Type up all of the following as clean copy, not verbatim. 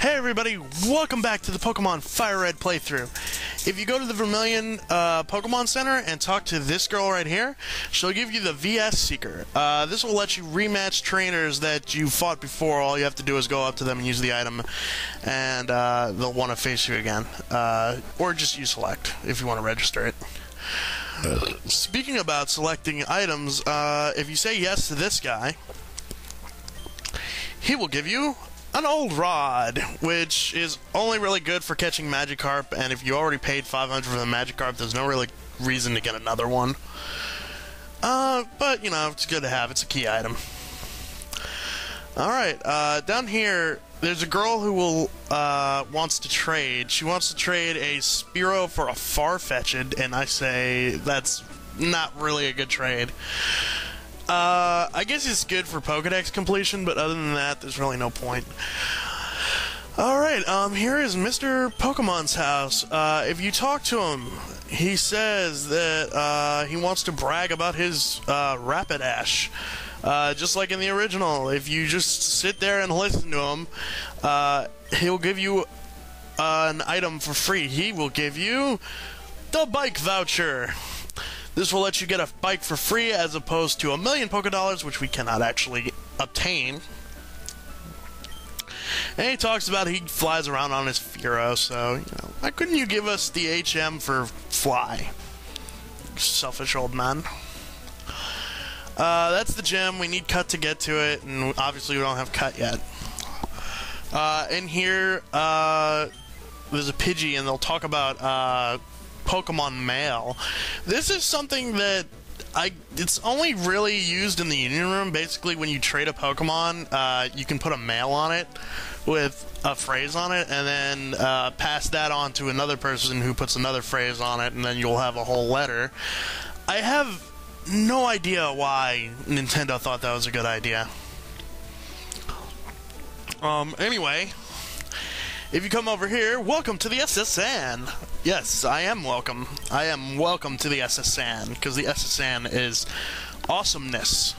Hey everybody, welcome back to the Pokemon Fire Red playthrough. If you go to the Vermilion Pokemon Center and talk to this girl right here, she'll give you the VS Seeker. This will let you rematch trainers that you fought before. All you have to do is go up to them and use the item, and they'll want to face you again. Or just you select if you want to register it. Speaking about selecting items, if you say yes to this guy, he will give you an old rod, which is only really good for catching Magikarp, and if you already paid $500 for the Magikarp, there's no really reason to get another one. But, you know, it's good to have. It's a key item. Alright, down here, there's a girl who will, wants to trade. She wants to trade a Spearow for a Farfetch'd, and I say that's not really a good trade. I guess it's good for Pokedex completion, but other than that, there's really no point. Alright, here is Mr. Pokemon's house. If you talk to him, he says that, he wants to brag about his, Rapidash. Just like in the original. If you just sit there and listen to him, he'll give you, an item for free. He will give you the bike voucher. This will let you get a bike for free as opposed to 1,000,000 Pokédollars, which we cannot actually obtain. And he talks about he flies around on his Fearow, so, you know, why couldn't you give us the HM for Fly? Selfish old man. That's the gym. We need Cut to get to it, and obviously we don't have Cut yet. In here, there's a Pidgey, and they'll talk about, Pokemon Mail. This is something that it's only really used in the Union Room. Basically, when you trade a Pokemon, you can put a mail on it with a phrase on it, and then pass that on to another person who puts another phrase on it, and then you'll have a whole letter. I have no idea why Nintendo thought that was a good idea. Anyway, if you come over here, welcome to the SSN. Yes, I am welcome. I am welcome to the SSN, because the SSN is awesomeness.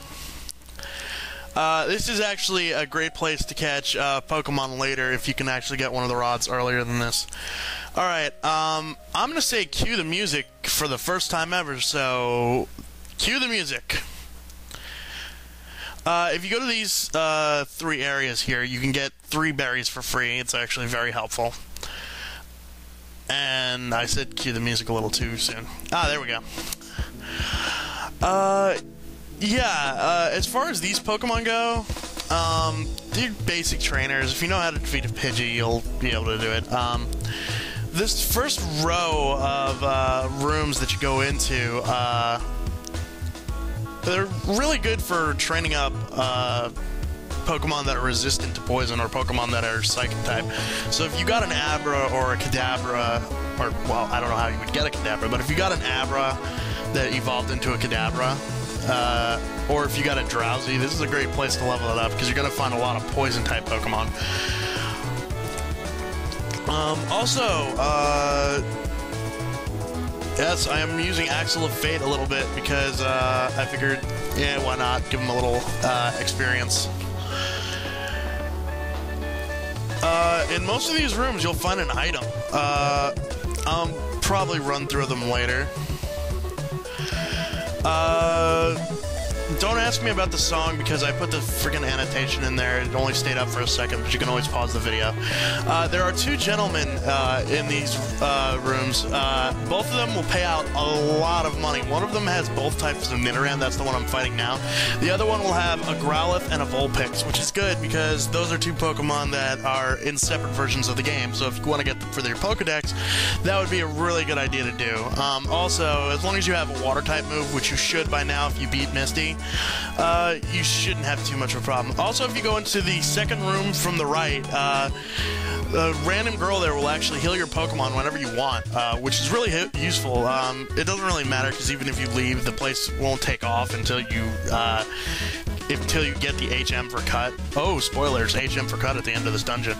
This is actually a great place to catch Pokemon later if you can actually get one of the rods earlier than this. Alright, I'm going to say cue the music for the first time ever, so cue the music. If you go to these 3 areas here, you can get 3 berries for free. It's actually very helpful. And I said cue the music a little too soon. Ah, there we go. Yeah, as far as these Pokemon go, they're basic trainers. If you know how to defeat a Pidgey, you'll be able to do it. This first row of rooms that you go into, they're really good for training up Pokemon that are resistant to poison or Pokemon that are Psychic type. So if you got an Abra or a Kadabra, or, well, I don't know how you would get a Kadabra, but if you got an Abra that evolved into a Kadabra, or if you got a Drowsy, this is a great place to level it up because you're going to find a lot of poison type Pokemon. Yes, I am using Axle of Fate a little bit because I figured, yeah, why not give them a little experience. In most of these rooms, you'll find an item. I'll probably run through them later. Don't ask me about the song because I put the freaking annotation in there. It only stayed up for a second, but you can always pause the video. There are 2 gentlemen in these rooms. Both of them will pay out a lot of money. One of them has both types of Nidoran. That's the one I'm fighting now. The other one will have a Growlithe and a Vulpix, which is good because those are 2 Pokemon that are in separate versions of the game. So if you want to get them for their Pokedex, that would be a really good idea to do. Also, as long as you have a Water-type move, which you should by now if you beat Misty, you shouldn't have too much of a problem. Also, if you go into the second room from the right, the random girl there will actually heal your Pokemon whenever you want, which is really useful. It doesn't really matter because even if you leave, the place won't take off until you get the HM for Cut. Oh, spoilers, HM for Cut at the end of this dungeon.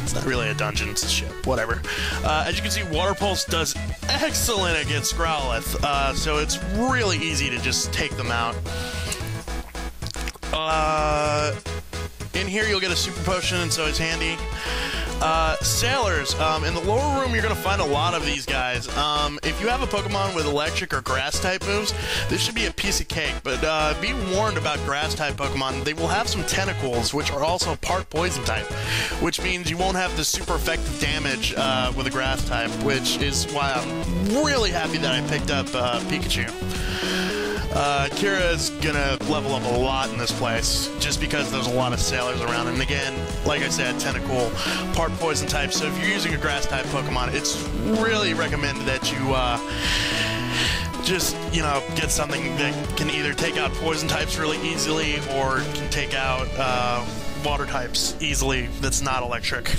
It's not really a dungeon, it's a ship, whatever. As you can see, Water Pulse does excellent against Growlithe, so it's really easy to just take them out. In here you'll get a super potion, and so it's handy. Sailors. In the lower room, you're going to find a lot of these guys. If you have a Pokemon with electric or grass-type moves, this should be a piece of cake, but be warned about grass-type Pokemon. They will have some tentacles, which are also part poison-type, which means you won't have the super effective damage with a grass-type, which is why I'm really happy that I picked up Pikachu. Kira is gonna level up a lot in this place, just because there's a lot of sailors around, and again, like I said, tentacle, part poison type, so if you're using a grass type Pokemon, it's really recommended that you, just, you know, get something that can either take out poison types really easily, or can take out, water types easily that's not electric.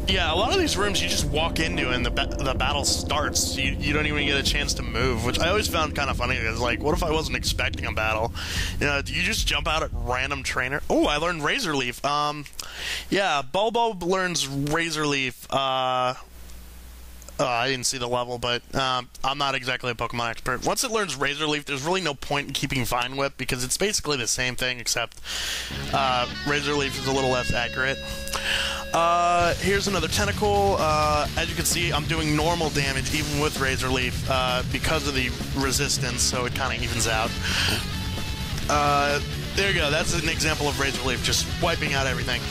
Yeah, a lot of these rooms you just walk into and the battle starts. You don't even get a chance to move, which I always found kind of funny. It's like, what if I wasn't expecting a battle? You know, do you just jump out at random trainer? Oh, I learned Razor Leaf. Yeah, Bulbo learns Razor Leaf. I didn't see the level, but I'm not exactly a Pokemon expert. Once it learns Razor Leaf, there's really no point in keeping Vine Whip, because it's basically the same thing, except Razor Leaf is a little less accurate. Here's another tentacle. As you can see, I'm doing normal damage even with Razor Leaf because of the resistance, so it kind of evens out. There you go. That's an example of Razor Leaf, just wiping out everything.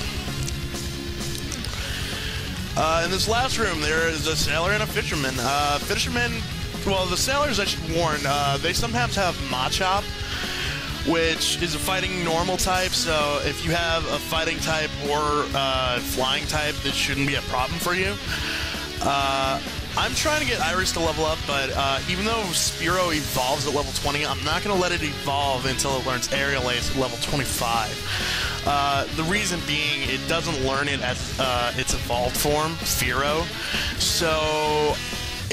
In this last room, there is a sailor and a fisherman. Well, the sailors, I should warn, they sometimes have Machop, which is a fighting normal type, so if you have a fighting type or flying type, this shouldn't be a problem for you. I'm trying to get Iris to level up, but even though Spearow evolves at level 20, I'm not going to let it evolve until it learns Aerial Ace at level 25. The reason being, it doesn't learn it at its evolved form, Fearow, so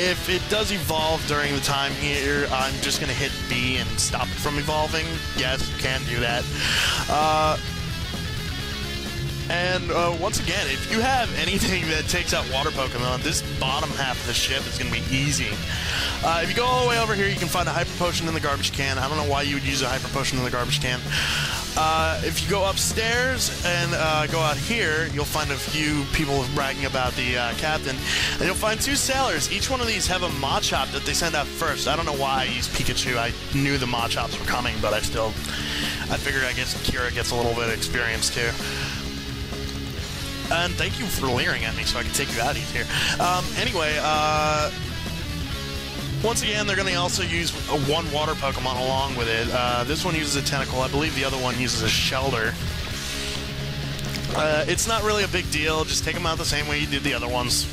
if it does evolve during the time here, I'm just going to hit B and stop it from evolving. Yes, you can do that. Once again, if you have anything that takes out water Pokemon, this bottom half of the ship is going to be easy. If you go all the way over here, you can find a Hyper Potion in the garbage can. I don't know why you would use a Hyper Potion in the garbage can. If you go upstairs and go out here, you'll find a few people bragging about the captain, and you'll find two sailors. Each one of these have a Machop that they send out first. I don't know why I used Pikachu. I knew the Machops were coming, but I figured I guess Kira gets a little bit of experience too. And thank you for leering at me so I can take you out easier. Anyway, once again, they're going to also use one water Pokemon along with it. This one uses a Tentacle. I believe the other one uses a Shelter. It's not really a big deal. Just take them out the same way you did the other ones.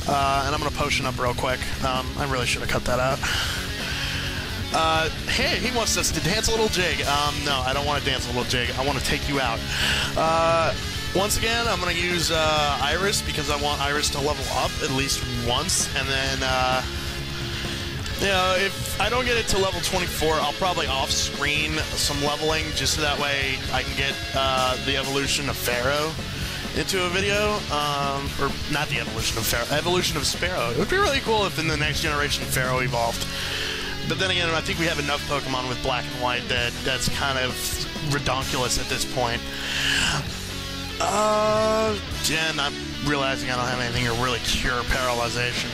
And I'm going to potion up real quick. I really should have cut that out. Hey, he wants us to dance a little jig. No, I don't want to dance a little jig. I want to take you out. Once again, I'm going to use Iris because I want Iris to level up at least once, and then, you know, if I don't get it to level 24, I'll probably off-screen some leveling just so that way I can get the evolution of Pharaoh into a video, or not the evolution of Pharaoh, evolution of Sparrow. It would be really cool if in the next generation Pharaoh evolved. But then again, I think we have enough Pokemon with Black and White that's kind of redonkulous at this point. Jen, I'm realizing I don't have anything to really cure paralyzation.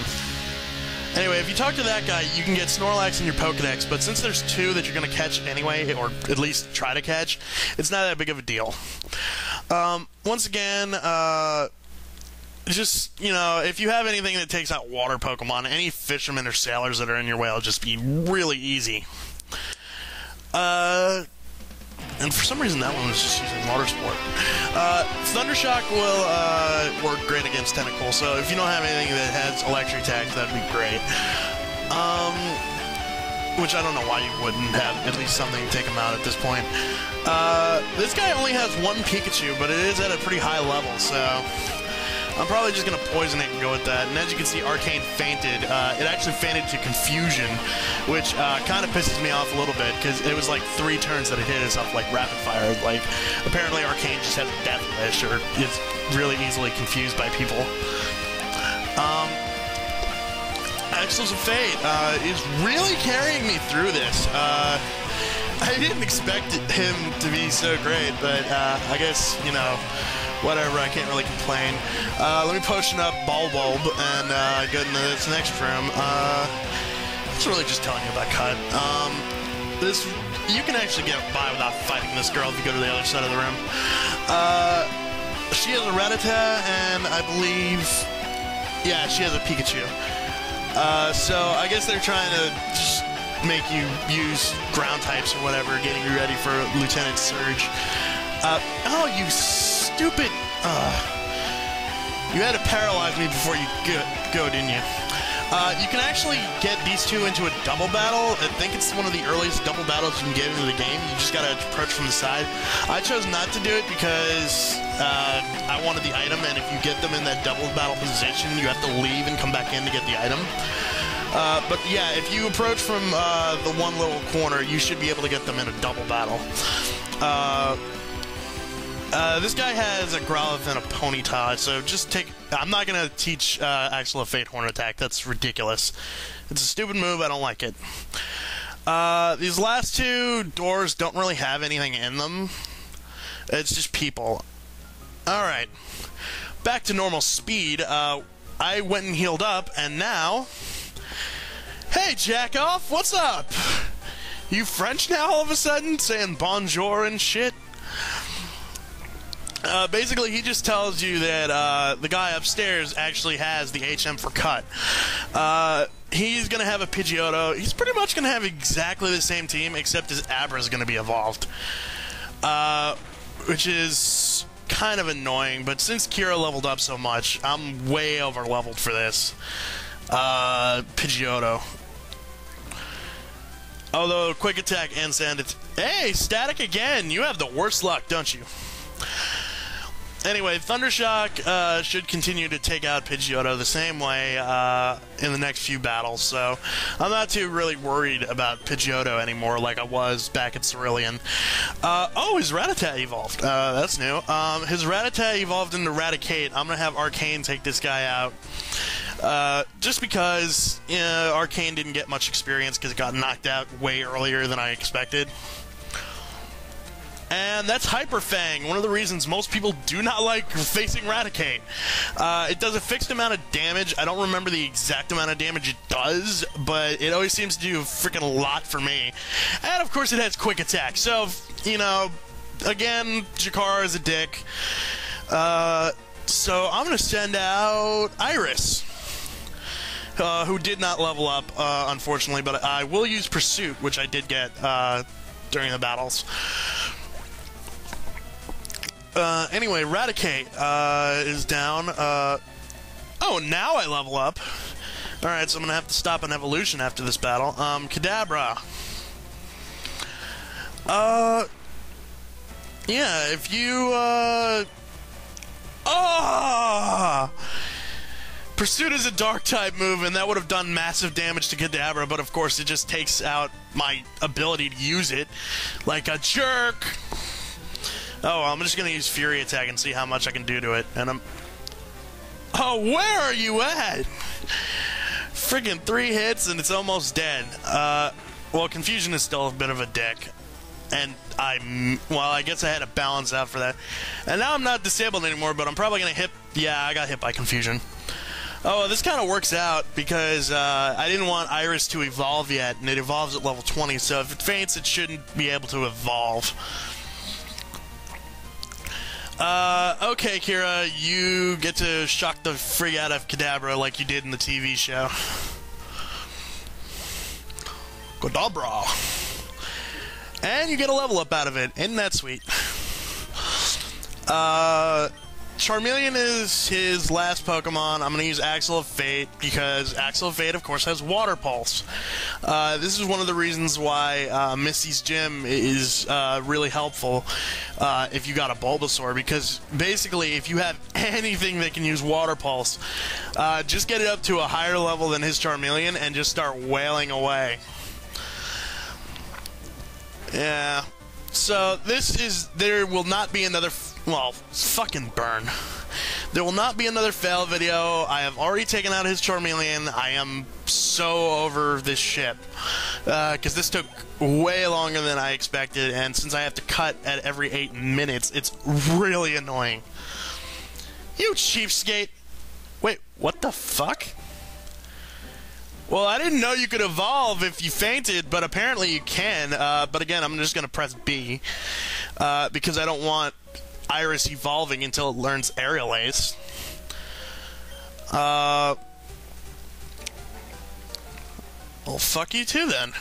Anyway, if you talk to that guy, you can get Snorlax in your Pokedex, but since there's two that you're going to catch anyway, or at least try to catch, it's not that big of a deal. Once again, just, you know, if you have anything that takes out water Pokemon, any fishermen or sailors that are in your way will just be really easy. And for some reason that one was just using Water Sport. Thundershock will work great against Tentacle, so if you don't have anything that has electric attacks, that'd be great. Which I don't know why you wouldn't have at least something to take him out at this point. This guy only has one Pikachu, but it is at a pretty high level, so I'm probably just going to poison it and go with that. And as you can see, Arcane fainted. It actually fainted to Confusion, which kind of pisses me off a little bit, because it was like 3 turns that it hit us up like rapid fire. Like, apparently Arcane just has a death wish, or is really easily confused by people. Axles of Fate is really carrying me through this. I didn't expect him to be so great, but I guess, you know, whatever, I can't really complain. Let me potion up Bulb and go into this next room. It's really just telling you about Cut. You can actually get by without fighting this girl if you go to the other side of the room. She has a Rattata, and I believe, yeah, she has a Pikachu. So I guess they're trying to just make you use ground types or whatever, getting you ready for Lieutenant Surge. Oh, you stupid! You had to paralyze me before you go, didn't you? You can actually get these two into a double battle. I think it's one of the earliest double battles you can get into the game. You just gotta approach from the side. I chose not to do it because I wanted the item, and if you get them in that double battle position, you have to leave and come back in to get the item. But yeah, if you approach from the one little corner, you should be able to get them in a double battle. This guy has a Growlithe and a Ponyta, so just take... I'm not going to teach Axel of Fate Horn Attack. That's ridiculous. It's a stupid move. I don't like it. These last two doors don't really have anything in them. It's just people. Alright. Back to normal speed. I went and healed up, and now... Hey, Jackoff, what's up? You French now all of a sudden? Saying bonjour and shit? Basically, he just tells you that the guy upstairs actually has the HM for Cut. He's going to have a Pidgeotto. He's pretty much going to have exactly the same team, except his Abra is going to be evolved. Which is kind of annoying, but since Kira leveled up so much, I'm way over-leveled for this. Pidgeotto. Although, Quick Attack and Sand... Hey, Static again! You have the worst luck, don't you? Anyway, Thundershock should continue to take out Pidgeotto the same way in the next few battles, so I'm not too really worried about Pidgeotto anymore like I was back at Cerulean. Oh, his Rattata evolved. That's new. His Rattata evolved into Raticate. I'm going to have Arcane take this guy out. Just because Arcane didn't get much experience because it got knocked out way earlier than I expected. And that's Hyper Fang, one of the reasons most people do not like facing Raticate. It does a fixed amount of damage. I don't remember the exact amount of damage it does, but it always seems to do a freaking lot for me. And of course it has Quick Attack, so, you know, again, Jakar is a dick. So I'm going to send out Iris, who did not level up, unfortunately, but I will use Pursuit, which I did get during the battles. Anyway, Raticate is down. Oh, now I level up. Alright, so I'm gonna have to stop an evolution after this battle. Kadabra. Yeah, if you, Pursuit is a Dark-type move, and that would have done massive damage to Kadabra, but of course it just takes out my ability to use it like a jerk. Oh, I'm just gonna use Fury Attack and see how much I can do to it, and I'm... Oh, where are you at? Friggin' 3 hits and it's almost dead. Well, Confusion is still a bit of a dick. And well, I guess I had to balance out for that. And now I'm not disabled anymore, but I'm probably gonna hit... Yeah, I got hit by Confusion. Oh, this kind of works out because I didn't want Iris to evolve yet, and it evolves at level 20, so if it faints, it shouldn't be able to evolve. Okay, Kira, you get to shock the frig out of Kadabra like you did in the TV show. Kadabra! And you get a level up out of it. Isn't that sweet? Charmeleon is his last Pokemon. I'm going to use Axel of Fate because Axel of Fate, of course, has Water Pulse. This is one of the reasons why Misty's Gym is really helpful if you got a Bulbasaur, because basically if you have anything that can use Water Pulse, just get it up to a higher level than his Charmeleon and just start wailing away. Yeah. So this is... There will not be another... Well, fucking burn. There will not be another fail video. I have already taken out his Charmeleon. I am so over this ship. because this took way longer than I expected, and since I have to cut at every 8 minutes, it's really annoying. You cheapskate! Wait, what the fuck? Well, I didn't know you could evolve if you fainted, but apparently you can. But again, I'm just gonna press B, because I don't want Iris evolving until it learns Aerial Ace. Well, fuck you too, then.